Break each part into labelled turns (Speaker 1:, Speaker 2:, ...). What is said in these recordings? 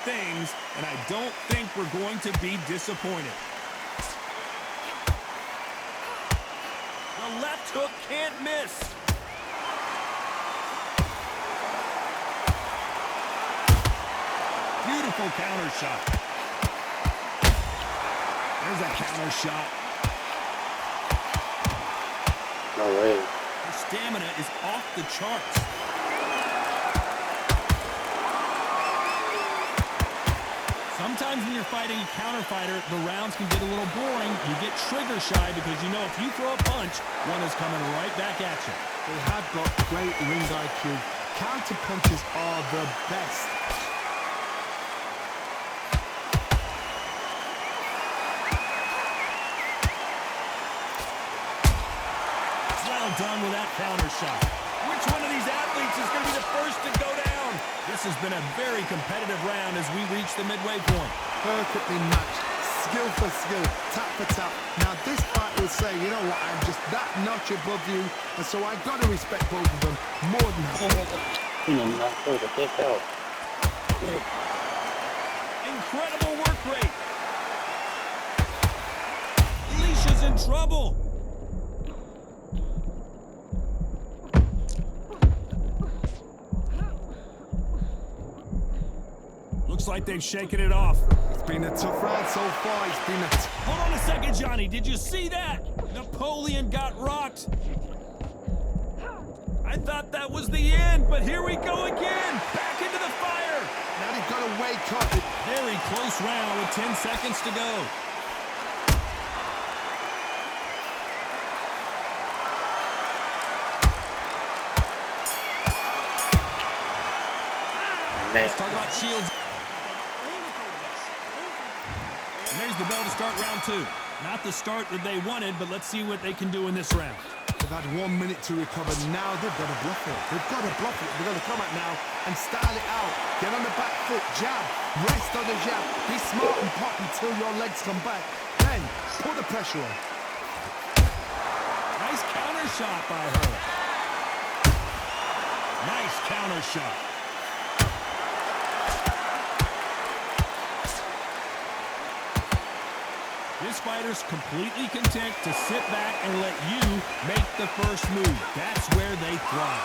Speaker 1: things, and I don't think we're going to be disappointed. The left hook can't miss. Beautiful counter shot. There's a counter shot.
Speaker 2: No way.
Speaker 1: Her stamina is off the charts. Sometimes when you're fighting a counter fighter, the rounds can get a little boring. You get trigger shy because you know if you throw a punch, one is coming right back at you.
Speaker 3: They have got great ring IQ. Counter punches are the best.
Speaker 1: Well done with that counter shot. Which one of these athletes is going to be the first to go down? This has been a very competitive round as we reach the midway point.
Speaker 3: Perfectly matched. Skill for skill. Tap for tap. Now this fight will say, you know what, I'm just that notch above you, and so I've got to respect both of them more than
Speaker 1: Incredible work rate. Alicia's in trouble. Looks like they've shaken it off.
Speaker 3: It's been a tough round so far. It's been a...
Speaker 1: Hold on a second, Johnny. Did you see that? Napoleon got rocked. I thought that was the end, but here we go again. Back into the fire.
Speaker 3: Now they've got to wake up.
Speaker 1: Very close round with 10 seconds to go. Let's talk about Shields. And there's the bell to start round two. Not the start that they wanted, but let's see what they can do in this round.
Speaker 3: They've had 1 minute to recover. Now they've got to bluff it. They've got to bluff it. They've got to come out now and style it out. Get on the back foot, jab, rest on the jab. Be smart and pop until your legs come back. Then put the pressure on.
Speaker 1: Nice counter shot by her. Nice counter shot. This fighter's completely content to sit back and let you make the first move. That's where they thrive.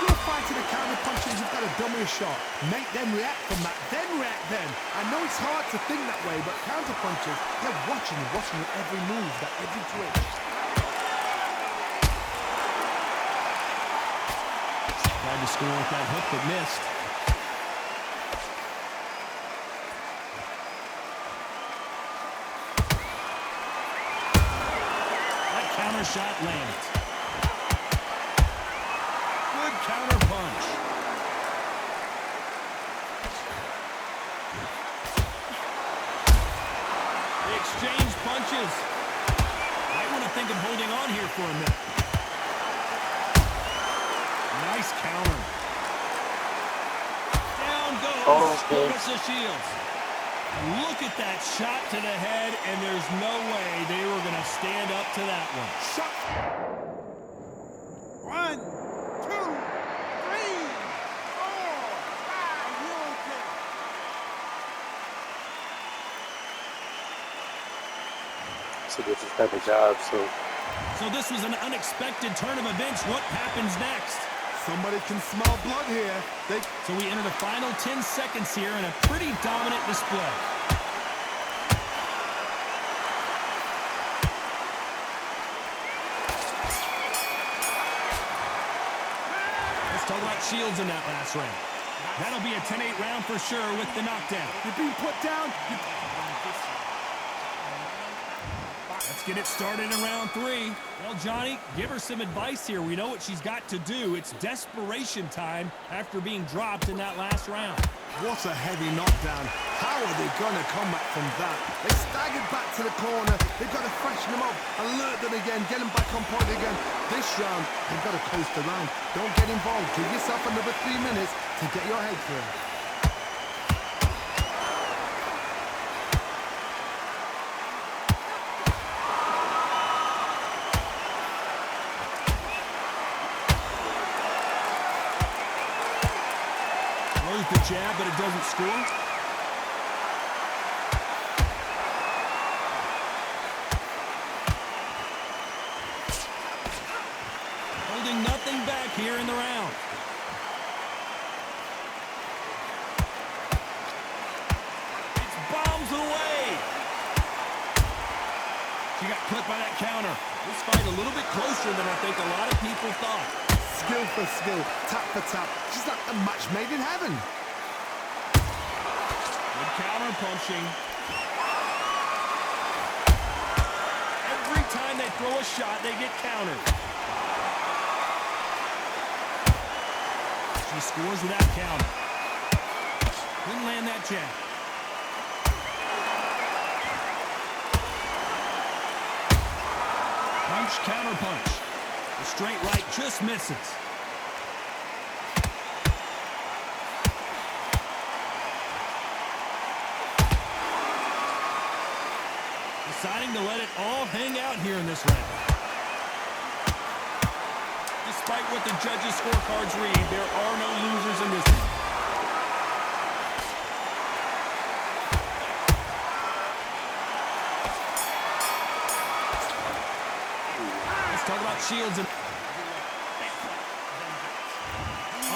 Speaker 3: You're fighting a counter punches, you've got to dummy a shot. Make them react from that, then react then. I know it's hard to think that way, but counter punches, they're watching you every move, that every twitch.
Speaker 1: Tried to score with that hook, but missed. Counter shot lands. Good counter punch. They exchange punches. Might want to think of holding on here for a minute. Nice counter. Down goes Claressa Shields. Look at that shot to the head, and there's no way they were going to stand up to that one.
Speaker 3: Shot. 1, 2, 3, 4, 5, you're okay.
Speaker 2: So this is type of job,
Speaker 1: So this was an unexpected turn of events. What happens next?
Speaker 3: Somebody can smell blood here.
Speaker 1: So we enter the final 10 seconds here in a pretty dominant display. Let's talk about Shields in that last round. That'll be a 10-8 round for sure with the knockdown.
Speaker 3: You're being put down.
Speaker 1: Let's get it started in round 3. Well, Johnny, give her some advice here. We know what she's got to do. It's desperation time after being dropped in that last round.
Speaker 3: What a heavy knockdown. How are they going to come back from that? They staggered back to the corner. They've got to freshen them up, alert them again, get them back on point again. This round, they've got to coast around. Don't get involved. Give yourself another 3 minutes to get your head through.
Speaker 1: The jab, but it doesn't score. got clipped by that counter. This fight a little bit closer than I think a lot of people thought.
Speaker 3: Skill for skill, tap for tap. She's like a match made in heaven.
Speaker 1: Good counter punching. Every time they throw a shot, they get countered. She scores without counter. Couldn't land that jab. Punch, counter punch. The straight right just misses. Deciding to let it all hang out here in this round. Despite what the judges' scorecards read, there are no losers in this one. Let's talk about Shields.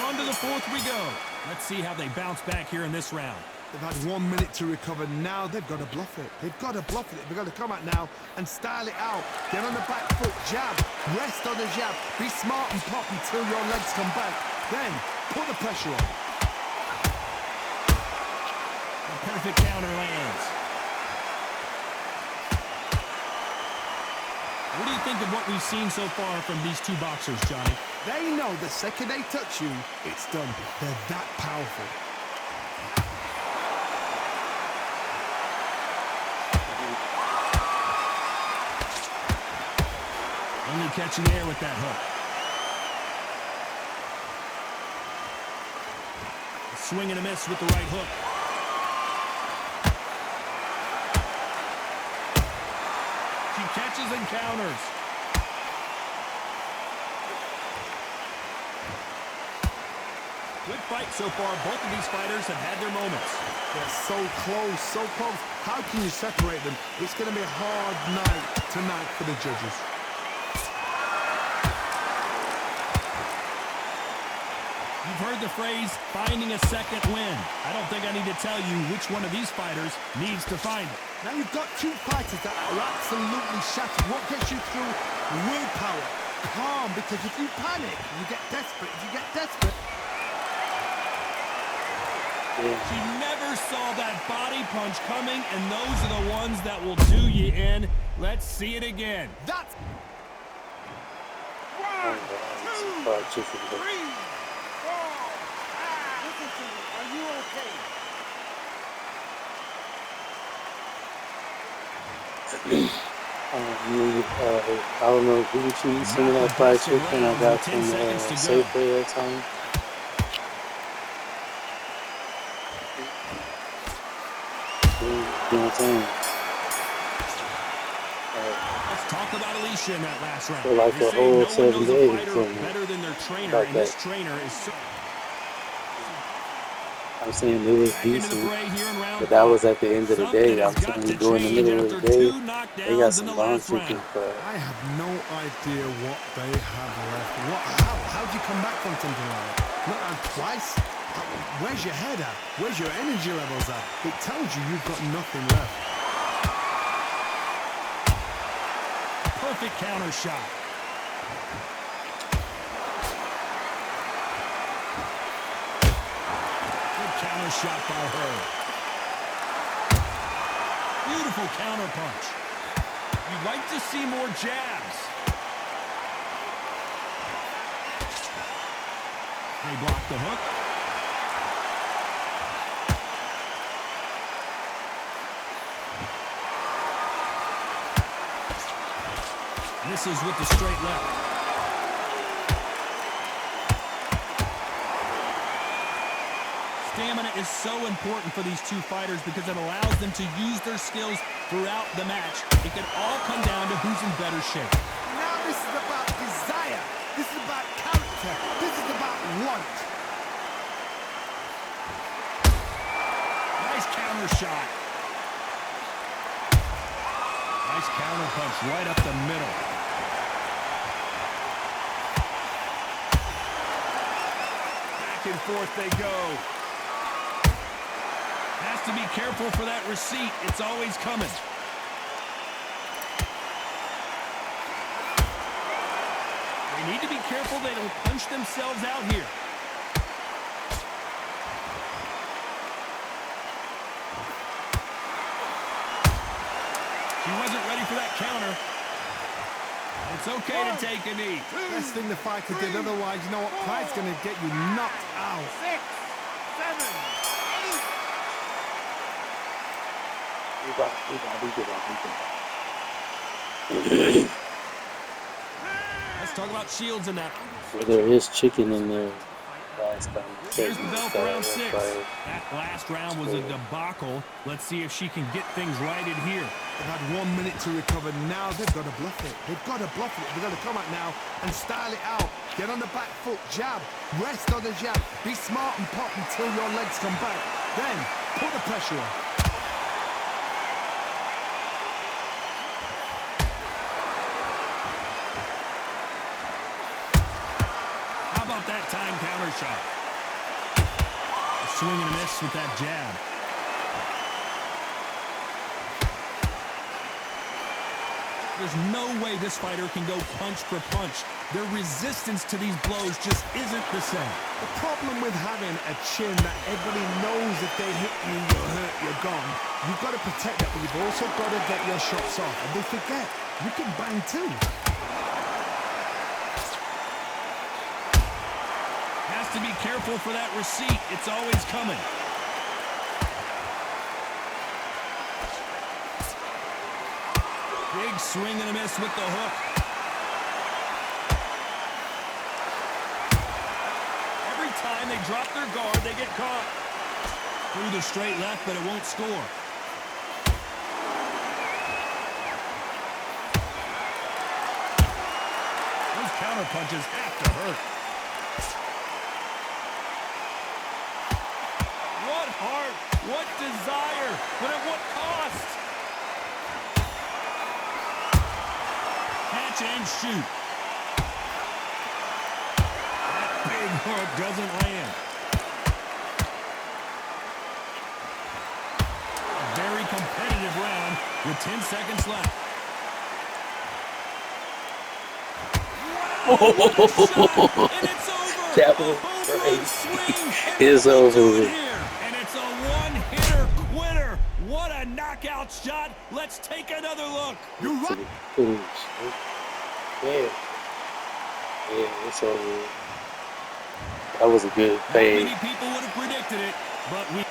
Speaker 1: On to the fourth we go. Let's see how they bounce back here in this round.
Speaker 3: They've had 1 minute to recover. Now they've got to bluff it. They've got to bluff it. They've got to come out now and style it out. Get on the back foot, jab, rest on the jab. Be smart and pop until your legs come back. Then put the pressure on.
Speaker 1: A perfect counter lands. What do you think of what we've seen so far from these two boxers, Johnny?
Speaker 3: They know the second they touch you, it's done. They're that powerful.
Speaker 1: Only catching air with that hook. A swing and a miss with the right hook. She catches and counters. Good fight so far. Both of these fighters have had their moments.
Speaker 3: They're so close, so close. How can you separate them? It's going to be a hard night tonight for the judges.
Speaker 1: You've heard the phrase, finding a second win. I don't think I need to tell you which one of these fighters needs to find it.
Speaker 3: Now you've got two fighters that are absolutely shattered. What gets you through? Willpower. Calm, because if you panic, you get desperate. If you get desperate...
Speaker 1: She never saw that body punch coming, and those are the ones that will do you in. Let's see it again.
Speaker 3: That's...
Speaker 2: 1, 2, 3.
Speaker 4: Listen to me. Are you okay?
Speaker 2: I don't know who you eat some of that fried chicken I got from Safeway that time. You know what I'm saying?
Speaker 1: Let's talk about Alicia in that last round.
Speaker 2: For like
Speaker 1: You
Speaker 2: a
Speaker 1: say
Speaker 2: whole
Speaker 1: no one
Speaker 2: 7
Speaker 1: knows a
Speaker 2: days.
Speaker 1: fighter better than their trainer,
Speaker 2: About
Speaker 1: and this
Speaker 2: that.
Speaker 1: trainer is so...
Speaker 2: I'm saying it was
Speaker 1: Back into the
Speaker 2: decent,
Speaker 1: fray here in round
Speaker 2: but that was
Speaker 1: 5.
Speaker 2: at the end of the
Speaker 1: Something
Speaker 2: day.
Speaker 1: has
Speaker 2: I'm
Speaker 1: got
Speaker 2: saying
Speaker 1: to
Speaker 2: you go in the
Speaker 1: change
Speaker 2: middle of the
Speaker 1: after
Speaker 2: day,
Speaker 1: two knockdowns
Speaker 2: they got
Speaker 1: in
Speaker 2: some
Speaker 1: the
Speaker 2: bomb
Speaker 1: last
Speaker 2: chicken
Speaker 1: round.
Speaker 2: for
Speaker 3: I have no idea what they have left. How do you come back from something like that? Not out twice? Where's your head at? Where's your energy levels at? It tells you you've got nothing left.
Speaker 1: Perfect counter shot. Good counter shot by her. Beautiful counter punch. You'd like to see more jabs. They block the hook. Misses with the straight left. Stamina is so important for these two fighters because it allows them to use their skills throughout the match. It can all come down to who's in better shape.
Speaker 3: Now this is about desire. This is about character. This is about want.
Speaker 1: Nice counter shot. Nice counter punch right up the middle. Back and forth they go. Has to be careful for that receipt. It's always coming. Need to be careful they don't punch themselves out here. She wasn't ready for that counter. It's okay to take a knee.
Speaker 3: Best thing the fighter did, otherwise, you know what? Pride's going to get you knocked out.
Speaker 4: 6, 7, 8.
Speaker 1: Let's talk about Shields in that.
Speaker 2: Well, there is chicken in there. Last time.
Speaker 1: Here's the bell for round 6. That last round was a debacle. Let's see if she can get things righted here.
Speaker 3: They've had 1 minute to recover. Now they've got to bluff it. They've got to bluff it. They've got to come out now and style it out. Get on the back foot, jab. Rest on the jab. Be smart and pop until your legs come back. Then put the pressure on.
Speaker 1: How about that time counter shot? A swing and a miss with that jab. There's no way this fighter can go punch for punch. Their resistance to these blows just isn't the same.
Speaker 3: The problem with having a chin that everybody knows if they hit you, you're hurt, you're gone. You've got to protect that, but you've also got to get your shots off. And they forget, you can bang too.
Speaker 1: Has to be careful for that receipt. It's always coming. Big swing and a miss with the hook. Every time they drop their guard, they get caught. Through the straight left, but it won't score. Those counter punches have to hurt. What heart, what desire, but at what cost? Catch and shoot. That big hook doesn't land. A very competitive round with 10 seconds left. Wow, what a shot, and it's over.
Speaker 2: That was
Speaker 1: A home run
Speaker 2: crazy.
Speaker 1: swing, and
Speaker 2: It's
Speaker 1: what we
Speaker 2: over
Speaker 1: doing
Speaker 2: with.
Speaker 1: here? And it's a one-hitter quitter. What a knockout shot. Let's take another look.
Speaker 3: You're right.
Speaker 2: Yeah. Yeah, it's over with. That was a good
Speaker 1: Not
Speaker 2: fade.
Speaker 1: many people would have predicted it, but we...